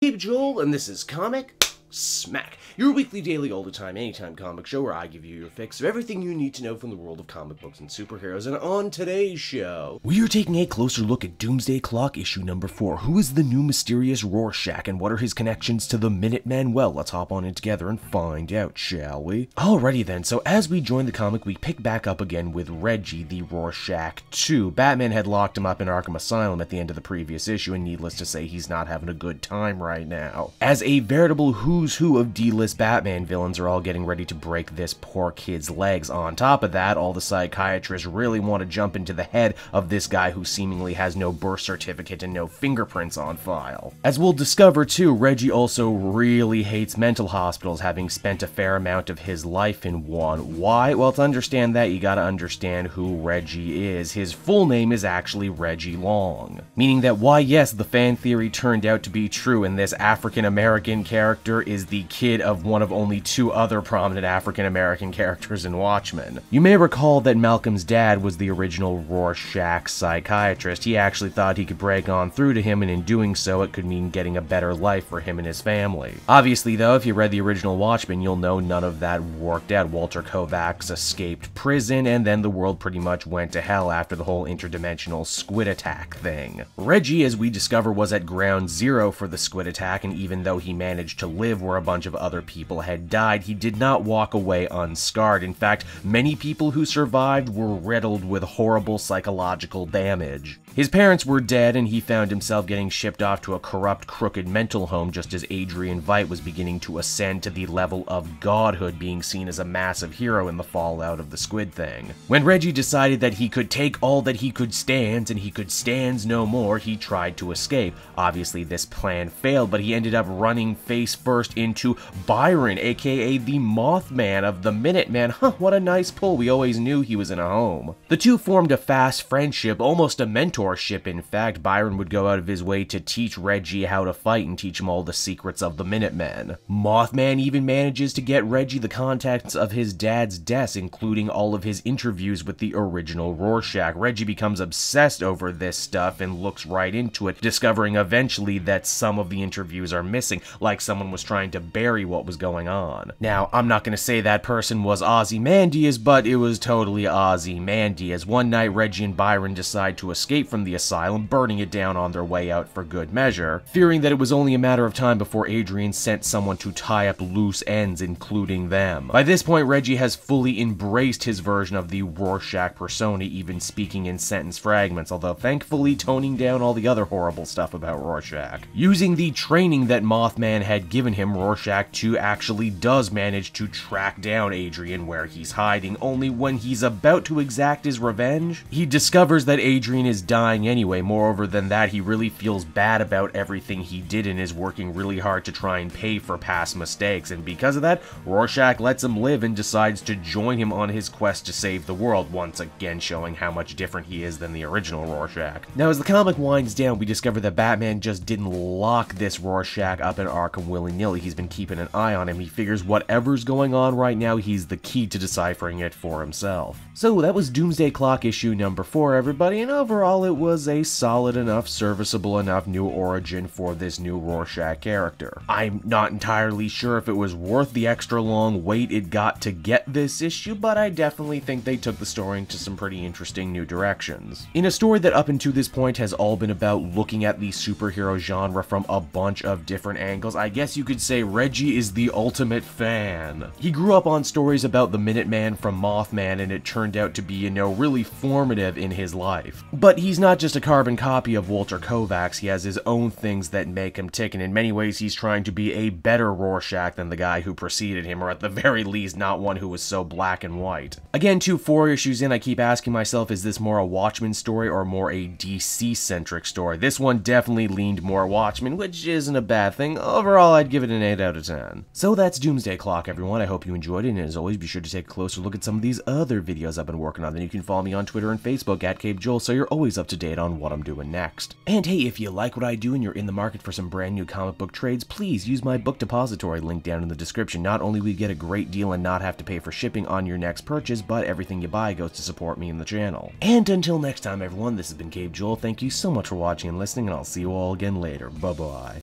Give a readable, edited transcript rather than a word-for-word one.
Gabe Joel, and this is Comic Smack, your weekly, daily, all the time, anytime comic show where I give you your fix of everything you need to know from the world of comic books and superheroes. And on today's show, we are taking a closer look at Doomsday Clock issue number 4. Who is the new mysterious Rorschach, and what are his connections to the Minutemen? Well, let's hop on in together and find out, shall we? Alrighty then, so as we join the comic, we pick back up again with Reggie, the Rorschach 2. Batman had locked him up in Arkham Asylum at the end of the previous issue, and needless to say, he's not having a good time right now. As a veritable who's who of D-list Batman villains are all getting ready to break this poor kid's legs. On top of that, all the psychiatrists really want to jump into the head of this guy who seemingly has no birth certificate and no fingerprints on file. As we'll discover too, Reggie also really hates mental hospitals, having spent a fair amount of his life in one. Why? Well, to understand that, you gotta understand who Reggie is. His full name is actually Reggie Long. Meaning that, why yes, the fan theory turned out to be true, and this African-American character is the kid of one of only 2 other prominent African-American characters in Watchmen. You may recall that Malcolm's dad was the original Rorschach psychiatrist. He actually thought he could break on through to him, and in doing so, it could mean getting a better life for him and his family. Obviously though, if you read the original Watchmen, you'll know none of that worked out. Walter Kovacs escaped prison, and then the world pretty much went to hell after the whole interdimensional squid attack thing. Reggie, as we discover, was at ground zero for the squid attack, and even though he managed to live where a bunch of other people had died, he did not walk away unscarred. In fact, many people who survived were riddled with horrible psychological damage. His parents were dead, and he found himself getting shipped off to a corrupt, crooked mental home just as Adrian Veidt was beginning to ascend to the level of godhood, being seen as a massive hero in the fallout of the squid thing. When Reggie decided that he could take all that he could stand, and he could stand no more, he tried to escape. Obviously, this plan failed, but he ended up running face first into Byron, aka the Mothman of the Minutemen. Huh, what a nice pull. We always knew he was in a home. The two formed a fast friendship, almost a mentorship in fact. Byron would go out of his way to teach Reggie how to fight and teach him all the secrets of the Minutemen. Mothman even manages to get Reggie the contacts of his dad's desk, including all of his interviews with the original Rorschach. Reggie becomes obsessed over this stuff and looks right into it, discovering eventually that some of the interviews are missing, like someone was trying to bury what was going on. Now, I'm not going to say that person was Ozymandias, but it was totally Ozymandias. One night, Reggie and Byron decide to escape from the asylum, burning it down on their way out for good measure, fearing that it was only a matter of time before Adrian sent someone to tie up loose ends, including them. By this point, Reggie has fully embraced his version of the Rorschach persona, even speaking in sentence fragments, although thankfully toning down all the other horrible stuff about Rorschach. Using the training that Mothman had given him, Rorschach 2 actually does manage to track down Adrian where he's hiding, only when he's about to exact his revenge, he discovers that Adrian is dying anyway. Moreover than that, he really feels bad about everything he did and is working really hard to try and pay for past mistakes, and because of that, Rorschach lets him live and decides to join him on his quest to save the world, once again showing how much different he is than the original Rorschach. Now, as the comic winds down, we discover that Batman just didn't lock this Rorschach up in Arkham willy-nilly. He's been keeping an eye on him. He figures whatever's going on right now, he's the key to deciphering it for himself. So that was Doomsday Clock issue number 4, everybody, and overall it was a solid enough, serviceable enough new origin for this new Rorschach character. I'm not entirely sure if it was worth the extra long wait it got to get this issue, but I definitely think they took the story into some pretty interesting new directions. In a story that up until this point has all been about looking at the superhero genre from a bunch of different angles, I guess you could say Reggie is the ultimate fan. He grew up on stories about the Minuteman from Mothman, and it turned out to be, you know, really formative in his life. But he's not just a carbon copy of Walter Kovacs. He has his own things that make him tick, and in many ways he's trying to be a better Rorschach than the guy who preceded him, or at the very least not one who was so black and white. Again, 4 issues in, I keep asking myself, is this more a Watchmen story or more a DC-centric story? This one definitely leaned more Watchmen, which isn't a bad thing. Overall, I'd give it an 8 out of 10. So that's Doomsday Clock, everyone. I hope you enjoyed it, and as always, be sure to take a closer look at some of these other videos I've been working on. Then you can follow me on Twitter and Facebook at Gabe Joel, so you're always up to date on what I'm doing next. And hey, if you like what I do and you're in the market for some brand new comic book trades, please use my book depository link down in the description. Not only will you get a great deal and not have to pay for shipping on your next purchase, but everything you buy goes to support me and the channel. And until next time, everyone, this has been Gabe Joel. Thank you so much for watching and listening, and I'll see you all again later. Bye-bye.